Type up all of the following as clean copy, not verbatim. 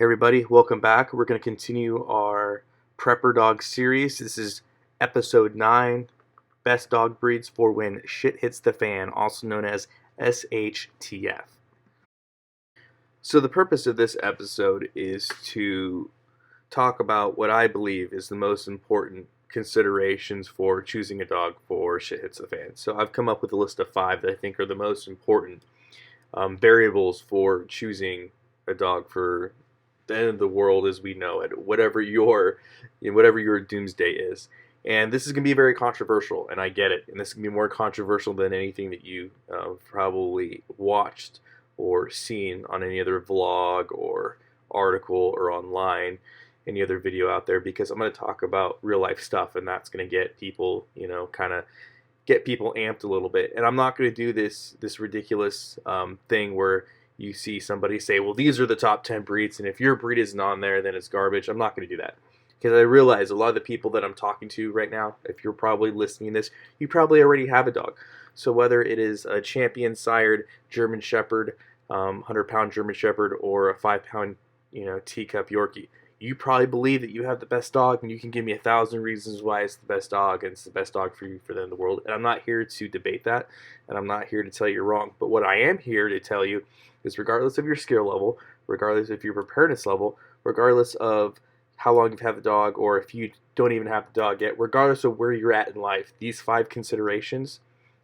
Hey everybody, welcome back. We're going to continue our Prepper Dog series. This is episode 9, Best Dog Breeds for When Shit Hits the Fan, also known as SHTF. So the purpose of this episode is to talk about what I believe is the most important considerations for choosing a dog for shit hits the fan. So I've come up with a list of 5 that I think are the most important variables for choosing a dog for the end of the world as we know it, whatever your doomsday is. And this is going to be very controversial, and I get it. And this is going to be more controversial than anything that you probably watched or seen on any other vlog or article or online, any other video out there, because I'm going to talk about real life stuff, and that's going to get people, kind of get people amped a little bit. And I'm not going to do this ridiculous thing where you see somebody say, well, these are the top 10 breeds, and if your breed isn't on there, then it's garbage. I'm not going to do that, because I realize a lot of the people that I'm talking to right now, if you're probably listening to this, you probably already have a dog. So whether it is a champion sired German Shepherd, 100-pound German Shepherd, or a 5-pound, teacup Yorkie, you probably believe that you have the best dog, and you can give me 1,000 reasons why it's the best dog, and it's the best dog for you for the end of the world. And I'm not here to debate that, and I'm not here to tell you you're wrong. But what I am here to tell you is, regardless of your skill level, regardless of your preparedness level, regardless of how long you've had the dog, or if you don't even have the dog yet, regardless of where you're at in life, these 5 considerations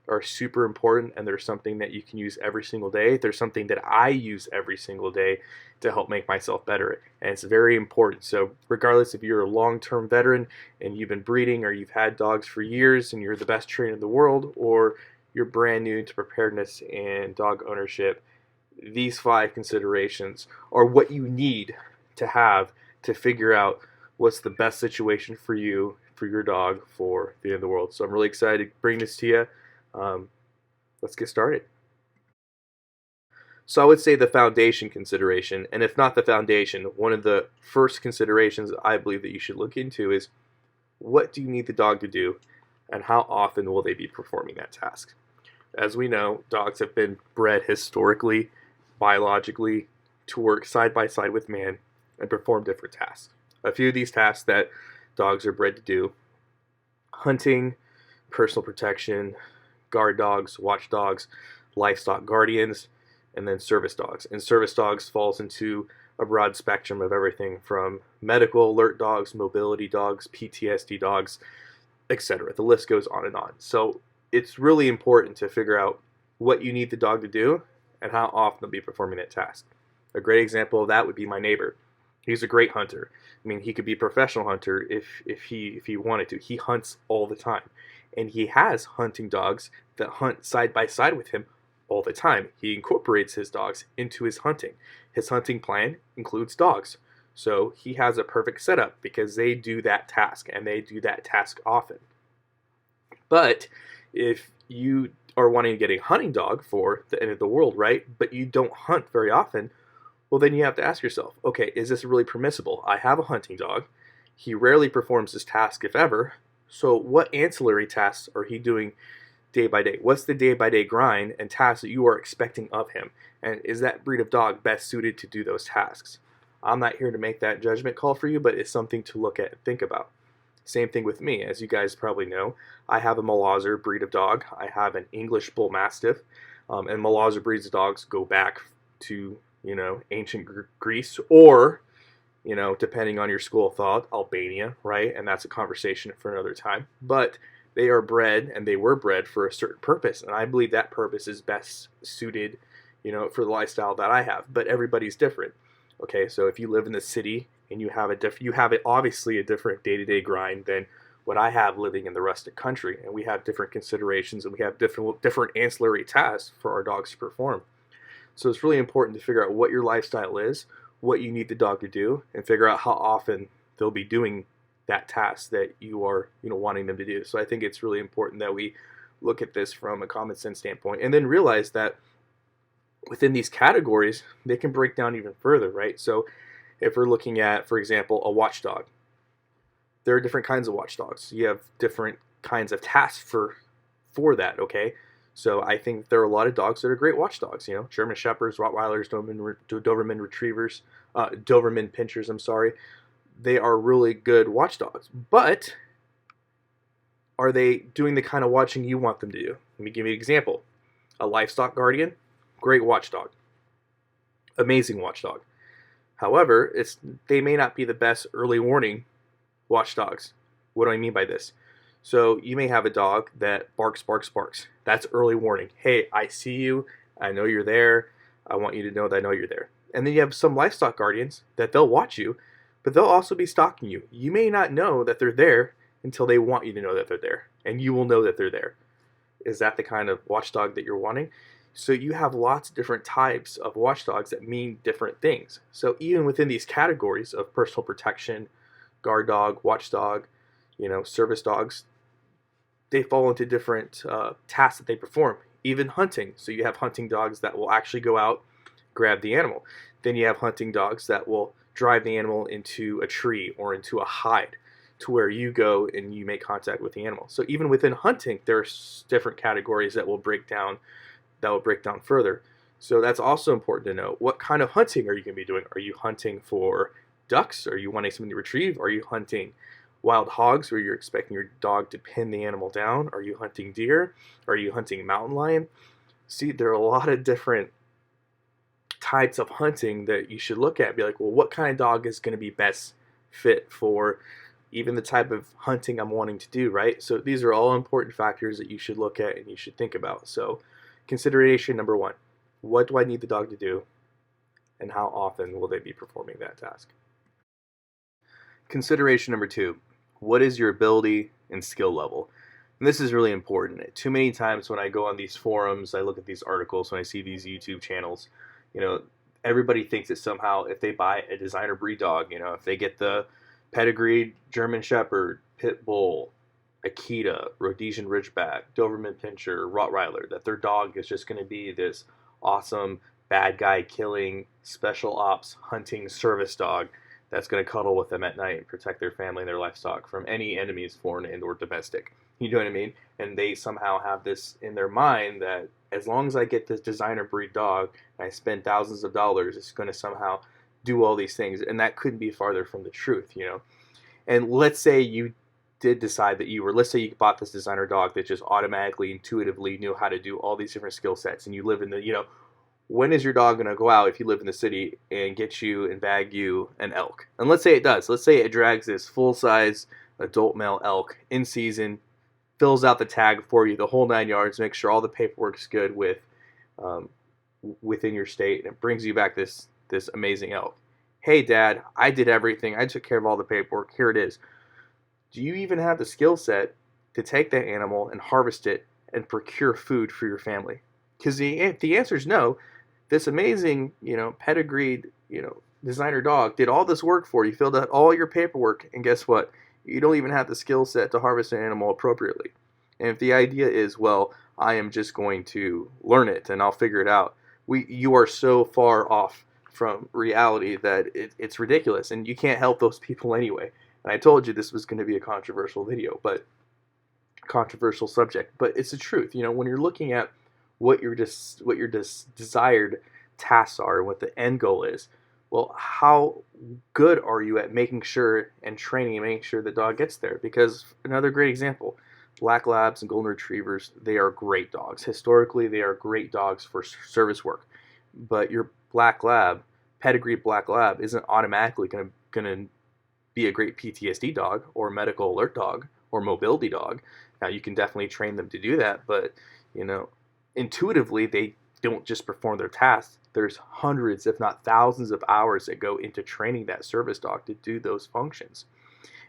are super important, and there's something that you can use every single day. There's something that I use every single day to help make myself better, and it's very important. So regardless if you're a long-term veteran and you've been breeding, or you've had dogs for years and you're the best trainer in the world, or you're brand new to preparedness and dog ownership, these 5 considerations are what you need to have to figure out what's the best situation for you, for your dog, for the end of the world. So I'm really excited to bring this to you. Let's get started. So I would say the foundation consideration, and if not the foundation, one of the first considerations I believe that you should look into is, what do you need the dog to do, and how often will they be performing that task? As we know, dogs have been bred historically, biologically, to work side by side with man and perform different tasks. A few of these tasks that dogs are bred to do: hunting, personal protection, guard dogs, watch dogs, livestock guardians, and then service dogs. And service dogs falls into a broad spectrum of everything from medical alert dogs, mobility dogs, PTSD dogs, etc. The list goes on and on. So it's really important to figure out what you need the dog to do and how often they'll be performing that task. A great example of that would be my neighbor. He's a great hunter. I mean, he could be a professional hunter if he wanted to. He hunts all the time. And he has hunting dogs that hunt side by side with him all the time. He incorporates his dogs into his hunting. His hunting plan includes dogs. So he has a perfect setup because they do that task, and they do that task often. But if you are wanting to get a hunting dog for the end of the world, right, but you don't hunt very often, well, then you have to ask yourself, okay, is this really permissible? I have a hunting dog. He rarely performs this task, if ever. So what ancillary tasks are he doing day by day? What's the day-by-day grind and tasks that you are expecting of him? And is that breed of dog best suited to do those tasks? I'm not here to make that judgment call for you, but it's something to look at and think about. Same thing with me. As you guys probably know, I have a Malazar breed of dog. I have an English Bull Mastiff. And Malazar breeds of dogs go back to, ancient Greece, or depending on your school of thought, Albania, right? And that's a conversation for another time. But they are bred, and they were bred for a certain purpose. And I believe that purpose is best suited, for the lifestyle that I have. But everybody's different. Okay, so if you live in the city and you have obviously a different day-to-day grind than what I have living in the rustic country. And we have different considerations, and we have different ancillary tasks for our dogs to perform. So it's really important to figure out what your lifestyle is, what you need the dog to do, and figure out how often they'll be doing that task that you are, wanting them to do. So I think it's really important that we look at this from a common sense standpoint, and then realize that within these categories, they can break down even further, right? So if we're looking at, for example, a watchdog, there are different kinds of watchdogs. You have different kinds of tasks for that, okay? So I think there are a lot of dogs that are great watchdogs. German Shepherds, Rottweilers, Doberman Retrievers, Doberman Pinschers. I'm sorry, they are really good watchdogs. But are they doing the kind of watching you want them to do? Let me give you an example. A Livestock Guardian, great watchdog, amazing watchdog. However, they may not be the best early warning watchdogs. What do I mean by this? So you may have a dog that barks, barks, barks. That's early warning. Hey, I see you. I know you're there. I want you to know that I know you're there. And then you have some Livestock Guardians that they'll watch you, but they'll also be stalking you. You may not know that they're there until they want you to know that they're there, and you will know that they're there. Is that the kind of watchdog that you're wanting? So you have lots of different types of watchdogs that mean different things. So even within these categories of personal protection, guard dog, watchdog, service dogs, they fall into different tasks that they perform. Even hunting. So you have hunting dogs that will actually go out, grab the animal. Then you have hunting dogs that will drive the animal into a tree or into a hide to where you go and you make contact with the animal. So even within hunting, there's different categories that will break down further. So that's also important to know. What kind of hunting are you going to be doing? Are you hunting for ducks? Are you wanting something to retrieve? Are you hunting wild hogs where you're expecting your dog to pin the animal down? Are you hunting deer? Are you hunting mountain lion? See, there are a lot of different types of hunting that you should look at and be like, well, what kind of dog is going to be best fit for even the type of hunting I'm wanting to do, right? So these are all important factors that you should look at and you should think about. So consideration number 1, what do I need the dog to do, and how often will they be performing that task? Consideration number 2, what is your ability and skill level? And this is really important. Too many times when I go on these forums, I look at these articles, when I see these YouTube channels, everybody thinks that somehow if they buy a designer breed dog, if they get the pedigreed German Shepherd, Pit Bull, Akita, Rhodesian Ridgeback, Doberman Pinscher, Rottweiler, that their dog is just going to be this awesome bad guy killing special ops hunting service dog that's going to cuddle with them at night and protect their family and their livestock from any enemies, foreign and or domestic. You know what I mean? And they somehow have this in their mind that as long as I get this designer breed dog and I spend thousands of dollars, it's going to somehow do all these things. And that couldn't be farther from the truth, And let's say you did decide that let's say you bought this designer dog that just automatically, intuitively knew how to do all these different skill sets, and you live in the, when is your dog going to go out if you live in the city and get you and bag you an elk? And let's say it does. Let's say it drags this full-size adult male elk in season, fills out the tag for you, the whole 9 yards, makes sure all the paperwork's good within your state, and it brings you back this amazing elk. Hey, Dad, I did everything. I took care of all the paperwork. Here it is. Do you even have the skill set to take that animal and harvest it and procure food for your family? Because the answer is no. This amazing, pedigreed, designer dog did all this work for you, filled out all your paperwork, and guess what? You don't even have the skill set to harvest an animal appropriately. And if the idea is, well, I am just going to learn it and I'll figure it out, you are so far off from reality that it's ridiculous, and you can't help those people anyway. And I told you this was going to be a controversial video, but controversial subject, but it's the truth. When you're looking at what your desired tasks are, what the end goal is, well, how good are you at making sure and training and making sure the dog gets there? Because another great example, Black Labs and Golden Retrievers, they are great dogs. Historically, they are great dogs for service work. But your Black Lab, pedigreed Black Lab, isn't automatically going to be a great PTSD dog or medical alert dog or mobility dog. Now, you can definitely train them to do that, but, intuitively, they don't just perform their tasks. There's hundreds, if not thousands of hours that go into training that service dog to do those functions.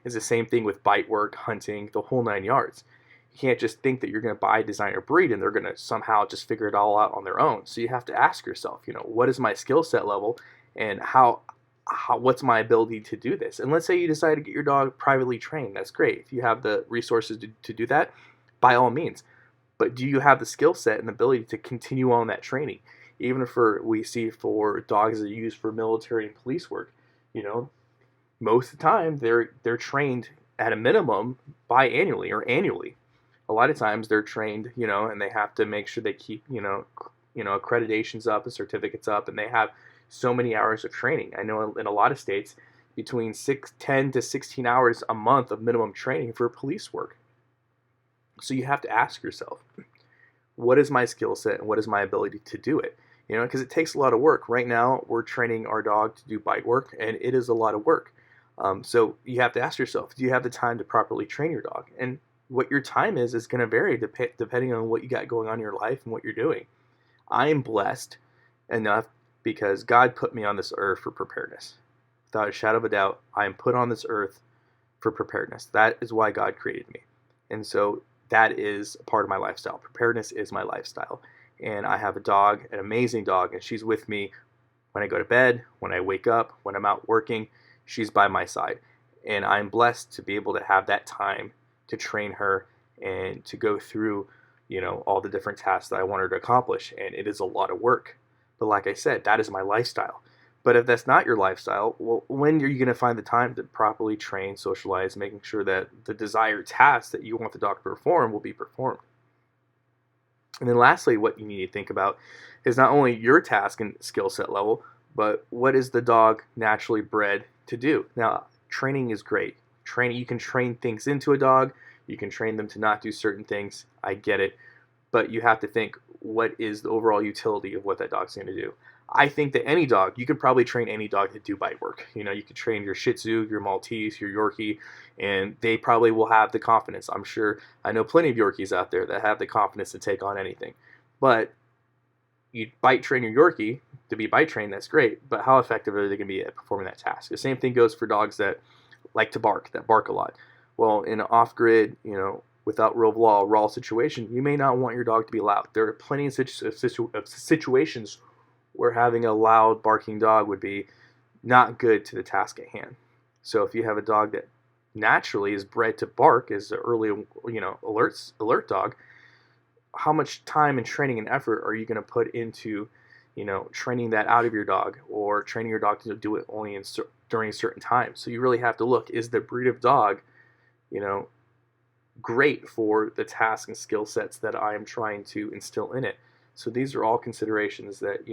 It's the same thing with bite work, hunting, the whole 9 yards. You can't just think that you're going to buy a designer breed and they're going to somehow just figure it all out on their own. So you have to ask yourself, what is my skill set level, and what's my ability to do this? And let's say you decide to get your dog privately trained. That's great. If you have the resources to do that, by all means. But do you have the skill set and the ability to continue on that training? Even we see for dogs that are used for military and police work, most of the time they're trained at a minimum biannually or annually. a lot of times they're trained, and they have to make sure they keep, accreditations up and certificates up, and they have so many hours of training. I know in a lot of states, between 10 to 16 hours a month of minimum training for police work. So you have to ask yourself, what is my skill set and what is my ability to do it? Because it takes a lot of work. Right now, we're training our dog to do bite work, and it is a lot of work. So you have to ask yourself, do you have the time to properly train your dog? And what your time is going to vary depending on what you got going on in your life and what you're doing. I am blessed enough because God put me on this earth for preparedness. Without a shadow of a doubt, I am put on this earth for preparedness. That is why God created me. And so that is a part of my lifestyle. Preparedness is my lifestyle. And I have a dog, an amazing dog, and she's with me when I go to bed, when I wake up, when I'm out working. She's by my side. And I'm blessed to be able to have that time to train her and to go through, all the different tasks that I want her to accomplish. And it is a lot of work. But like I said, that is my lifestyle. But if that's not your lifestyle, well, when are you going to find the time to properly train, socialize, making sure that the desired tasks that you want the dog to perform will be performed? And then lastly, what you need to think about is not only your task and skill set level, but what is the dog naturally bred to do? Now, training is great. You can train things into a dog. You can train them to not do certain things. I get it. But you have to think, what is the overall utility of what that dog's going to do? I think that any dog, you could probably train any dog to do bite work. You could train your Shih Tzu, your Maltese, your Yorkie, and they probably will have the confidence. I know plenty of Yorkies out there that have the confidence to take on anything. But you bite train your Yorkie to be bite trained, that's great, but how effective are they going to be at performing that task? The same thing goes for dogs that like to bark, that bark a lot. Well, in an off-grid, without rule of law, raw situation, you may not want your dog to be loud. There are plenty of situations where having a loud barking dog would be not good to the task at hand. So if you have a dog that naturally is bred to bark, is an early, alert dog, how much time and training and effort are you going to put into, training that out of your dog, or training your dog to do it only during certain times? So you really have to look, is the breed of dog, great for the tasks and skill sets that I am trying to instill in it? So these are all considerations that,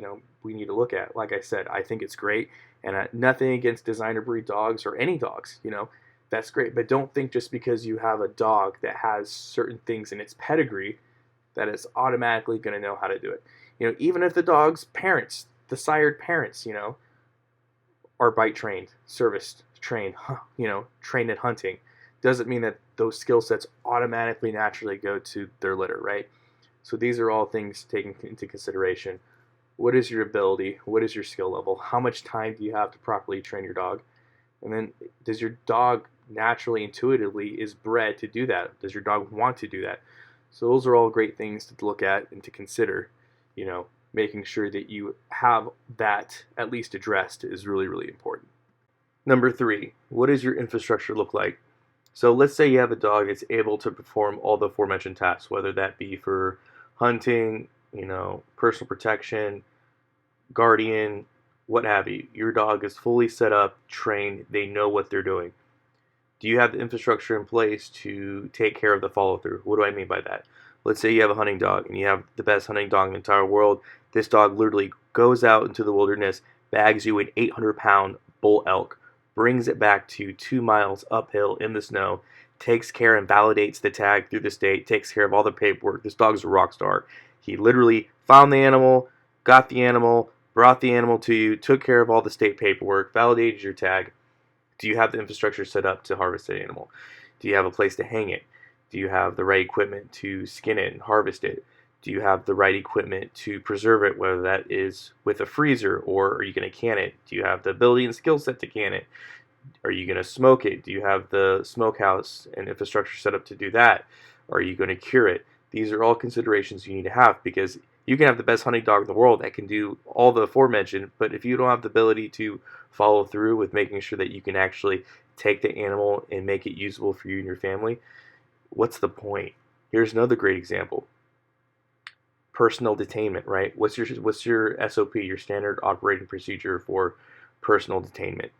we need to look at. Like I said, I think it's great, and nothing against designer breed dogs or any dogs, that's great. But don't think just because you have a dog that has certain things in its pedigree that it's automatically going to know how to do it. Even if the dog's parents, the sired parents, are bite trained, serviced, trained, trained in hunting, doesn't mean that those skill sets automatically naturally go to their litter, right? So these are all things taken into consideration. What is your ability? What is your skill level? How much time do you have to properly train your dog? And then, does your dog naturally, intuitively, is bred to do that? Does your dog want to do that? So those are all great things to look at and to consider. Making sure that you have that at least addressed is really, really important. Number 3, what does your infrastructure look like? So let's say you have a dog that's able to perform all the aforementioned tasks, whether that be for hunting, personal protection, guardian, what have you. Your dog is fully set up, trained, they know what they're doing. Do you have the infrastructure in place to take care of the follow-through? What do I mean by that? Let's say you have a hunting dog and you have the best hunting dog in the entire world. This dog literally goes out into the wilderness, bags you an 800-pound bull elk, brings it back to 2 miles uphill in the snow, takes care and validates the tag through the state, takes care of all the paperwork. This dog's a rock star. He literally found the animal, got the animal, brought the animal to you, took care of all the state paperwork, validated your tag. Do you have the infrastructure set up to harvest the animal? Do you have a place to hang it? Do you have the right equipment to skin it and harvest it? Do you have the right equipment to preserve it, whether that is with a freezer, or are you going to can it? Do you have the ability and skill set to can it? Are you going to smoke it? Do you have the smokehouse and infrastructure set up to do that? Are you going to cure it? These are all considerations you need to have, because you can have the best hunting dog in the world that can do all the aforementioned, but if you don't have the ability to follow through with making sure that you can actually take the animal and make it usable for you and your family, what's the point? Here's another great example. Personal detainment, right? What's your SOP, your standard operating procedure for personal detainment?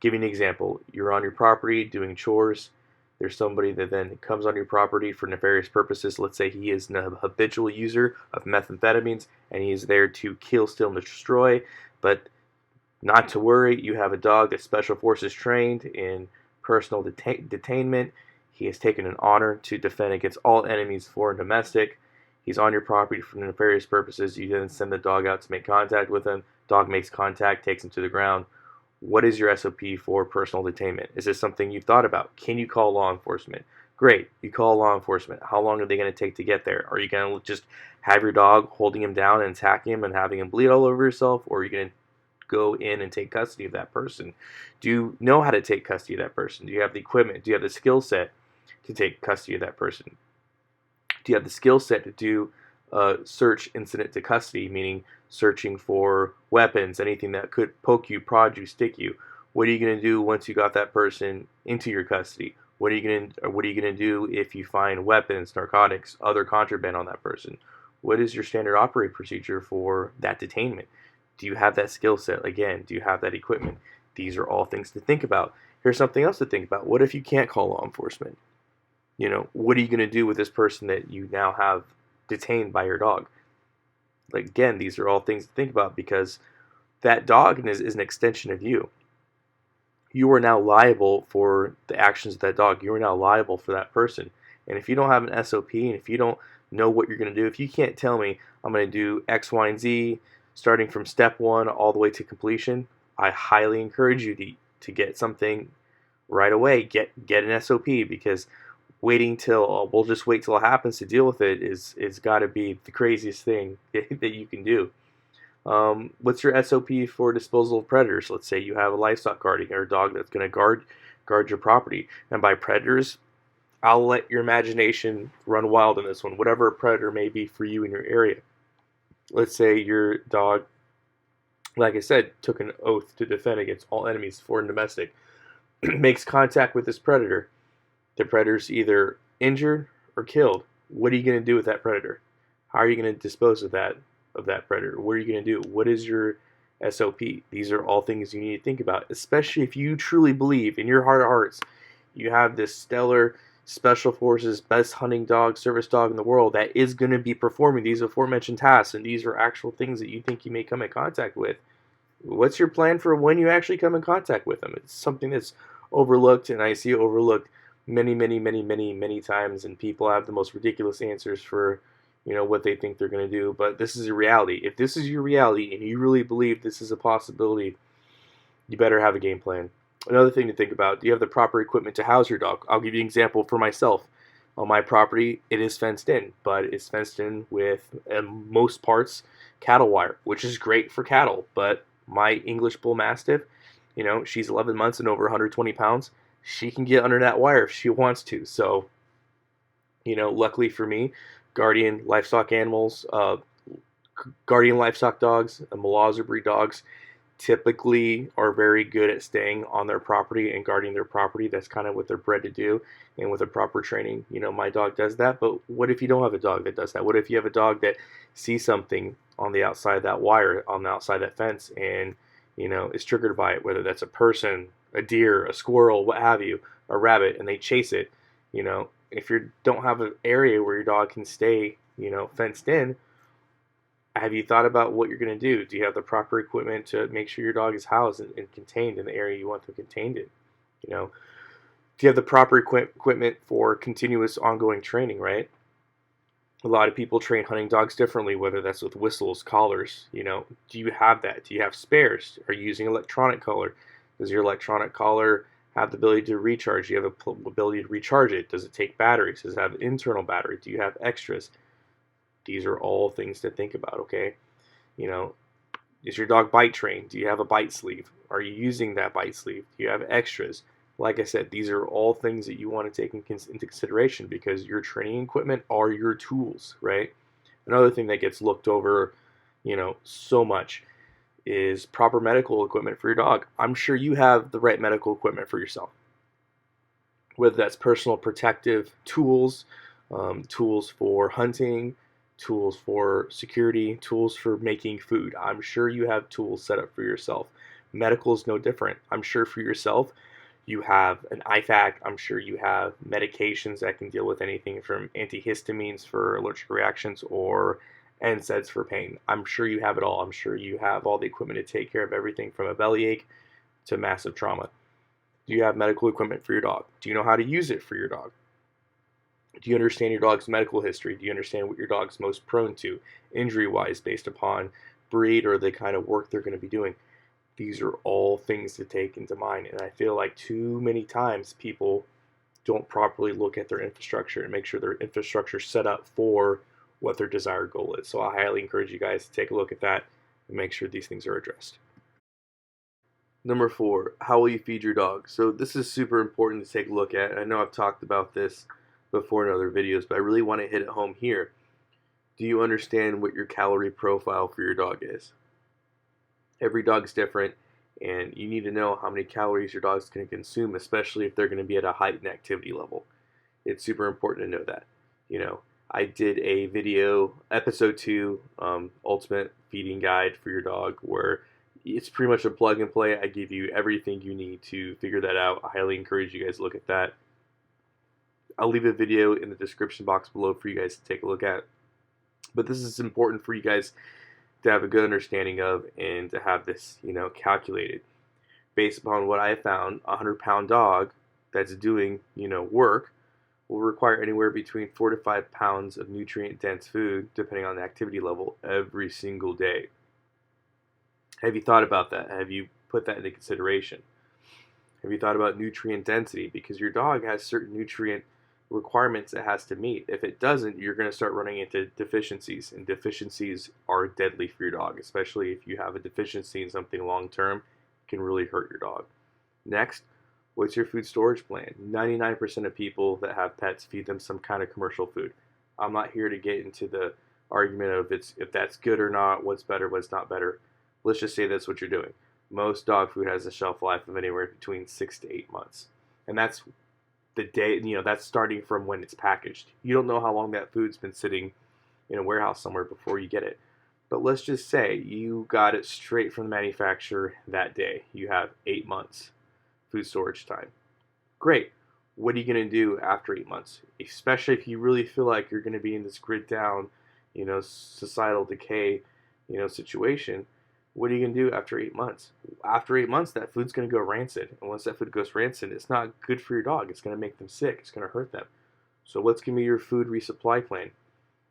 Give you an example. You're on your property doing chores. There's somebody that then comes on your property for nefarious purposes. Let's say he is a habitual user of methamphetamines and he is there to kill, steal, and destroy. But not to worry, you have a dog that Special Forces trained in personal detainment. He has taken an honor to defend against all enemies, foreign and domestic. He's on your property for nefarious purposes. You then send the dog out to make contact with him. Dog makes contact, takes him to the ground. What is your SOP for personal detainment? Is this something you've thought about? Can you call law enforcement? Great, you call law enforcement. How long are they going to take to get there? Are you going to just have your dog holding him down and attacking him and having him bleed all over yourself? Or are you going to go in and take custody of that person? Do you know how to take custody of that person? Do you have the equipment? Do you have the skill set to take custody of that person? Do you have the skill set to do search incident to custody, meaning searching for weapons, anything that could poke you, prod you, stick you? What are you going to do once you got that person into your custody? What are you going to do if you find weapons, narcotics, other contraband on that person? What is your standard operating procedure for that detainment? Do you have that skill set? Again, do you have that equipment? These are all things to think about. Here's something else to think about. What if you can't call law enforcement? What are you going to do with this person that you now have detained by your dog? Like, again, these are all things to think about, because that dog is an extension of you. You are now liable for the actions of that dog. You are now liable for that person. And if you don't have an SOP, and if you don't know what you're going to do, if you can't tell me I'm going to do X, Y, and Z, starting from step 1 all the way to completion, I highly encourage you to get something right away. Get an SOP, because waiting till we'll just wait till it happens to deal with it is got to be the craziest thing that you can do. What's your SOP for disposal of predators? Let's say you have a livestock guardian or a dog that's going to guard your property. And by predators, I'll let your imagination run wild in this one. Whatever a predator may be for you in your area. Let's say your dog, like I said, took an oath to defend against all enemies, foreign and domestic, makes contact with this predator. The predator's either injured or killed. What are you going to do with that predator? How are you going to dispose of that predator? What are you going to do? What is your SOP? These are all things you need to think about, especially if you truly believe in your heart of hearts you have this stellar Special Forces best hunting dog, service dog in the world that is going to be performing these aforementioned tasks, and these are actual things that you think you may come in contact with. What's your plan for when you actually come in contact with them? It's something that's overlooked, and I see it overlooked many times, and people have the most ridiculous answers for what they think they're going to do. But this is a reality. If this is your reality and you really believe this is a possibility, you better have a game plan. Another thing to think about, do you have the proper equipment to house your dog? I'll give you an example for myself. On my property, it is fenced in, but it's fenced in with, in most parts, cattle wire, which is great for cattle. But my English Bull Mastiff, she's 11 months and over 120 pounds. She can get under that wire if she wants to. So, luckily for me, guardian livestock dogs, and Malazar breed dogs typically are very good at staying on their property and guarding their property. That's kind of what they're bred to do, and with a proper training, my dog does that. But what if you don't have a dog that does that? What if you have a dog that sees something on the outside of that wire, on the outside of that fence, and is triggered by it, whether that's a person, a deer, a squirrel, what have you, a rabbit, and they chase it? If you don't have an area where your dog can stay, fenced in, have you thought about what you're going to do? Do you have the proper equipment to make sure your dog is housed and contained in the area you want them contained in? Do you have the proper equipment for continuous ongoing training, right? A lot of people train hunting dogs differently, whether that's with whistles, collars. Do you have that? Do you have spares? Are you using electronic collar? Does your electronic collar have the ability to recharge? Do you have the ability to recharge it? Does it take batteries? Does it have an internal battery? Do you have extras? These are all things to think about, okay? Is your dog bite trained? Do you have a bite sleeve? Are you using that bite sleeve? Do you have extras? Like I said, these are all things that you want to take into consideration, because your training equipment are your tools, right? Another thing that gets looked over, so much is proper medical equipment for your dog. I'm sure you have the right medical equipment for yourself, whether that's personal protective tools, tools for hunting, tools for security, tools for making food. I'm sure you have tools set up for yourself. Medical is no different. I'm sure for yourself, You have an IFAC. I'm sure you have medications that can deal with anything from antihistamines for allergic reactions or NSAIDs for pain. I'm sure you have it all. I'm sure you have all the equipment to take care of everything from a bellyache to massive trauma. Do you have medical equipment for your dog? Do you know how to use it for your dog? Do you understand your dog's medical history? Do you understand what your dog's most prone to, injury-wise, based upon breed or the kind of work they're going to be doing? These are all things to take into mind, and I feel like too many times people don't properly look at their infrastructure and make sure their infrastructure is set up for what their desired goal is. So I highly encourage you guys to take a look at that and make sure these things are addressed. Number 4, how will you feed your dog? So this is super important to take a look at. I know I've talked about this before in other videos, but I really want to hit it home here. Do you understand what your calorie profile for your dog is? Every dog's different, and you need to know how many calories your dog's going to consume, especially if they're going to be at a heightened activity level. It's super important to know that. I did a video, episode 2, Ultimate Feeding Guide for your dog, where it's pretty much a plug and play. I give you everything you need to figure that out. I highly encourage you guys to look at that. I'll leave a video in the description box below for you guys to take a look at. But this is important for you guys to have a good understanding of and to have this, calculated. Based upon what I found, a 100-pound dog that's doing, work will require anywhere between 4 to 5 pounds of nutrient-dense food, depending on the activity level, every single day. Have you thought about that? Have you put that into consideration? Have you thought about nutrient density? Because your dog has certain nutrient requirements it has to meet. If it doesn't, you're going to start running into deficiencies, and deficiencies are deadly for your dog, especially if you have a deficiency in something long term. It can really hurt your dog. Next, what's your food storage plan? 99% of people that have pets feed them some kind of commercial food. I'm not here to get into the argument of if that's good or not, what's better, what's not better. Let's just say that's what you're doing. Most dog food has a shelf life of anywhere between 6 to 8 months. And that's the day, that's starting from when it's packaged. You don't know how long that food's been sitting in a warehouse somewhere before you get it. But let's just say you got it straight from the manufacturer that day. You have 8 months food storage time. Great. What are you going to do after 8 months? Especially if you really feel like you're going to be in this grid down, societal decay, situation. What are you going to do after 8 months? After 8 months, that food's going to go rancid. And once that food goes rancid, it's not good for your dog. It's going to make them sick. It's going to hurt them. So what's going to be your food resupply plan?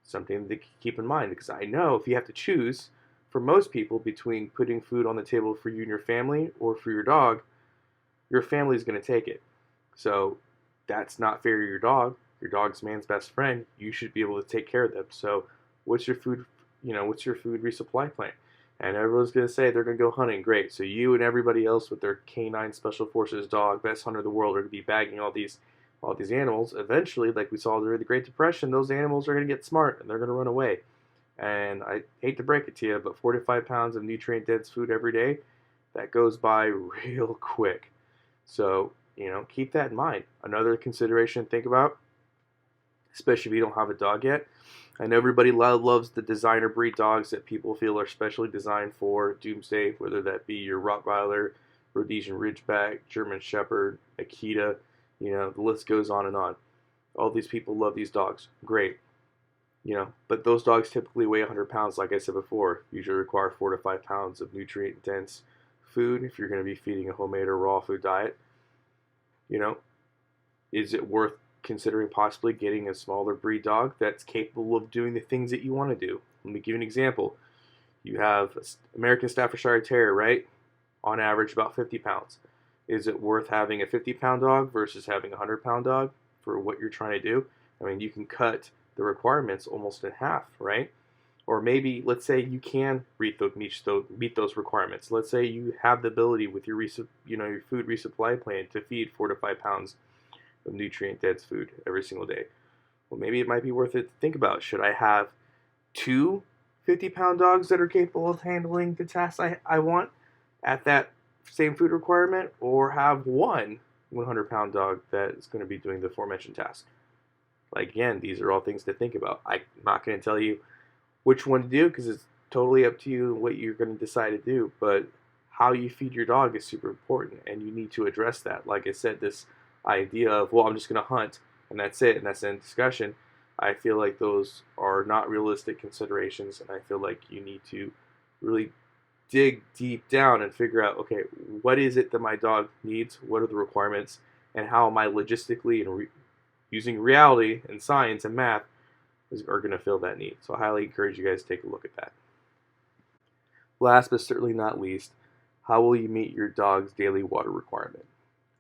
Something to keep in mind, because I know if you have to choose, for most people, between putting food on the table for you and your family or for your family's going to take it. So that's not fair to your dog. Your dog's man's best friend. You should be able to take care of them. So what's your food resupply plan? And everyone's going to say they're going to go hunting. Great. So you and everybody else with their canine special forces dog, best hunter in the world, are going to be bagging all these animals. Eventually, like we saw during the Great Depression, those animals are going to get smart and they're going to run away. And I hate to break it to you, but 4 to 5 pounds of nutrient-dense food every day, that goes by real quick. So, keep that in mind. Another consideration to think about, especially if you don't have a dog yet. I know everybody loves the designer breed dogs that people feel are specially designed for doomsday, whether that be your Rottweiler, Rhodesian Ridgeback, German Shepherd, Akita, the list goes on and on. All these people love these dogs. Great. But those dogs typically weigh 100 pounds, like I said before. Usually require 4 to 5 pounds of nutrient-dense food if you're going to be feeding a homemade or raw food diet. Is it worth considering possibly getting a smaller breed dog that's capable of doing the things that you want to do? Let me give you an example. You have American Staffordshire Terrier, right? On average, about 50 pounds. Is it worth having a 50-pound dog versus having a 100-pound dog for what you're trying to do? I mean, you can cut the requirements almost in half, right? Or maybe, let's say you can meet those requirements. Let's say you have the ability with your your food resupply plan to feed 4 to 5 pounds of nutrient-dense food every single day. Well, maybe it might be worth it to think about. Should I have 2 50-pound dogs that are capable of handling the tasks I want at that same food requirement, or have one 100-pound dog that is going to be doing the aforementioned task? Again, these are all things to think about. I'm not going to tell you which one to do because it's totally up to you and what you're going to decide to do, but how you feed your dog is super important, and you need to address that. Like I said, this idea of, well, I'm just going to hunt and that's it, and that's the end of discussion. I feel like those are not realistic considerations, and I feel like you need to really dig deep down and figure out, okay, what is it that my dog needs? What are the requirements? And how am I logistically and using reality and science and math are going to fill that need? So I highly encourage you guys to take a look at that. Last but certainly not least, how will you meet your dog's daily water requirement?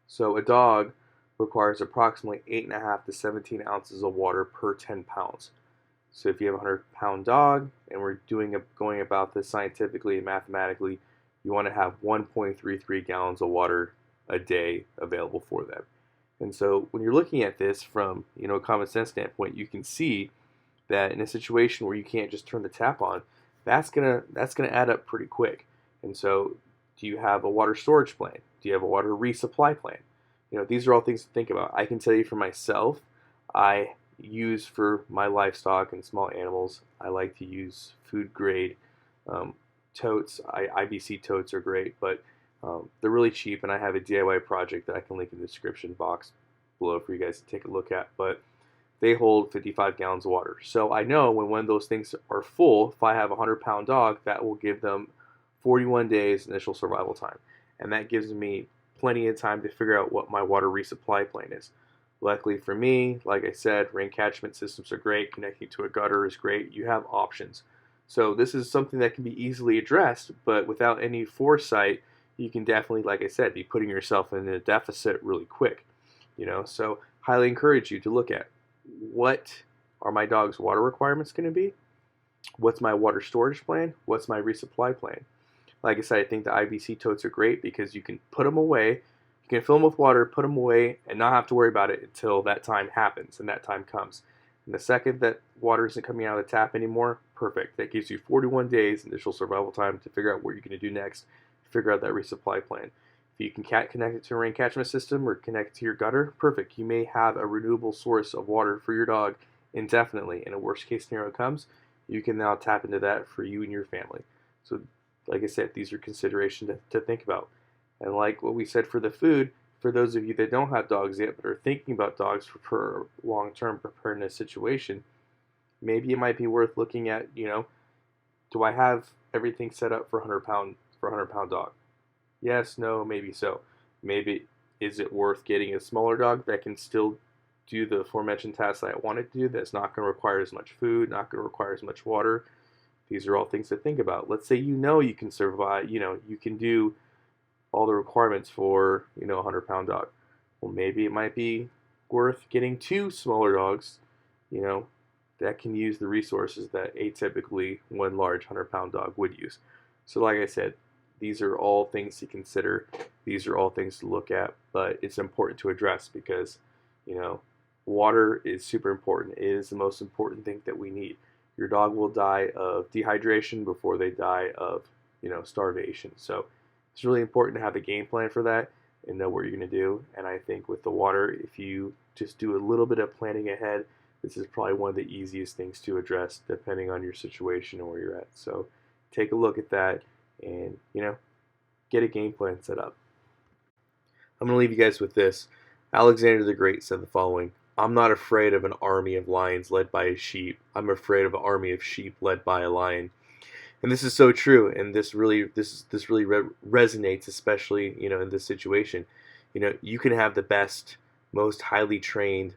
So a dog requires approximately 8.5 to 17 ounces of water per 10 pounds. So if you have a 100-pound dog, and we're going about this scientifically and mathematically, you want to have 1.33 gallons of water a day available for them. And so when you're looking at this from a common sense standpoint, you can see that in a situation where you can't just turn the tap on, that's gonna add up pretty quick. And so, do you have a water storage plan? Do you have a water resupply plan? These are all things to think about. I can tell you for myself, I use for my livestock and small animals, I like to use food grade totes. IBC totes are great, but they're really cheap, and I have a DIY project that I can link in the description box below for you guys to take a look at. But they hold 55 gallons of water. So I know when one of those things are full, if I have a 100-pound dog, that will give them 41 days initial survival time. And that gives me plenty of time to figure out what my water resupply plan is. Luckily for me, like I said, rain catchment systems are great. Connecting to a gutter is great. You have options. So this is something that can be easily addressed, but without any foresight, you can definitely, like I said, be putting yourself in a deficit really quick. So highly encourage you to look at what are my dog's water requirements going to be? What's my water storage plan? What's my resupply plan? Like I said, I think the IBC totes are great because you can put them away, you can fill them with water, put them away, and not have to worry about it until that time happens and that time comes. And the second that water isn't coming out of the tap anymore, perfect. That gives you 41 days initial survival time to figure out what you're going to do next, figure out that resupply plan. If you can connect it to a rain catchment system or connect it to your gutter, perfect. You may have a renewable source of water for your dog indefinitely. And a worst case scenario comes, you can now tap into that for you and your family. So like I said, these are considerations to think about. And like what we said for the food, for those of you that don't have dogs yet but are thinking about dogs for long-term preparedness situation, maybe it might be worth looking at, do I have everything set up for a 100-pound dog? Yes, no, maybe so. Maybe is it worth getting a smaller dog that can still do the aforementioned tasks that I wanted to do, that's not going to require as much food, not going to require as much water? These are all things to think about. Let's say you can survive, you can do all the requirements for, a 100-pound dog. Well, maybe it might be worth getting 2 smaller dogs, that can use the resources that atypically one large 100-pound dog would use. So like I said, these are all things to consider. These are all things to look at, but it's important to address because, water is super important. It is the most important thing that we need. Your dog will die of dehydration before they die of, starvation. So it's really important to have a game plan for that and know what you're going to do. And I think with the water, if you just do a little bit of planning ahead, this is probably one of the easiest things to address depending on your situation and where you're at. So take a look at that and, get a game plan set up. I'm going to leave you guys with this. Alexander the Great said the following: "I'm not afraid of an army of lions led by a sheep. I'm afraid of an army of sheep led by a lion." And this is so true, and this really resonates, especially in this situation. You can have the best, most highly trained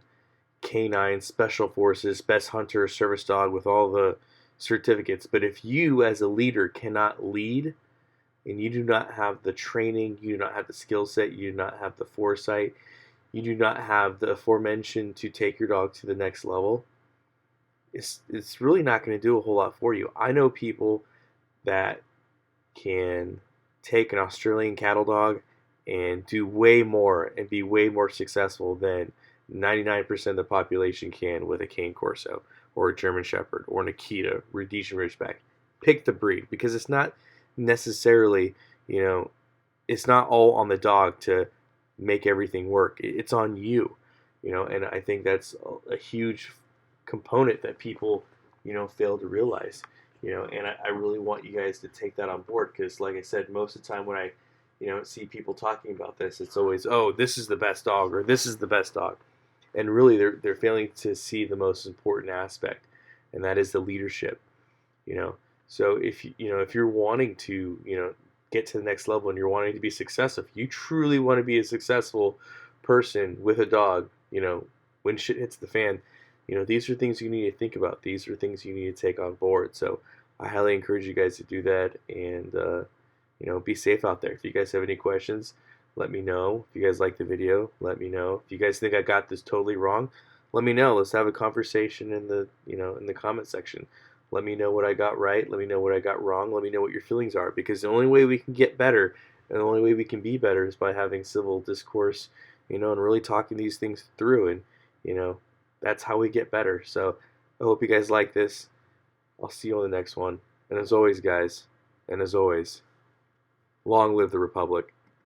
canine, special forces, best hunter, service dog with all the certificates, but if you as a leader cannot lead, and you do not have the training, you do not have the skill set, you do not have the foresight, you do not have the aforementioned to take your dog to the next level, it's really not going to do a whole lot for you. I know people that can take an Australian cattle dog and do way more and be way more successful than 99% of the population can with a Cane Corso or a German Shepherd or an Akita, Rhodesian Ridgeback. Pick the breed, because it's not necessarily, it's not all on the dog to make everything work. It's on you, and I think that's a huge component that people, fail to realize. And I really want you guys to take that on board, because like I said, most of the time when I see people talking about this, it's always, oh, this is the best dog, or this is the best dog. And really they're failing to see the most important aspect, and that is the leadership. So if you're wanting to get to the next level, and you're wanting to be successful, if you truly want to be a successful person with a dog, when shit hits the fan, these are things you need to think about. These are things you need to take on board. So I highly encourage you guys to do that, and be safe out there. If you guys have any questions, let me know. If you guys like the video, let me know. If you guys think I got this totally wrong, let me know. Let's have a conversation in the comment section. Let me know what I got right. Let me know what I got wrong. Let me know what your feelings are, because the only way we can get better, and the only way we can be better, is by having civil discourse, and really talking these things through, and that's how we get better. So I hope you guys like this. I'll see you on the next one. And as always, guys, and as always, long live the Republic.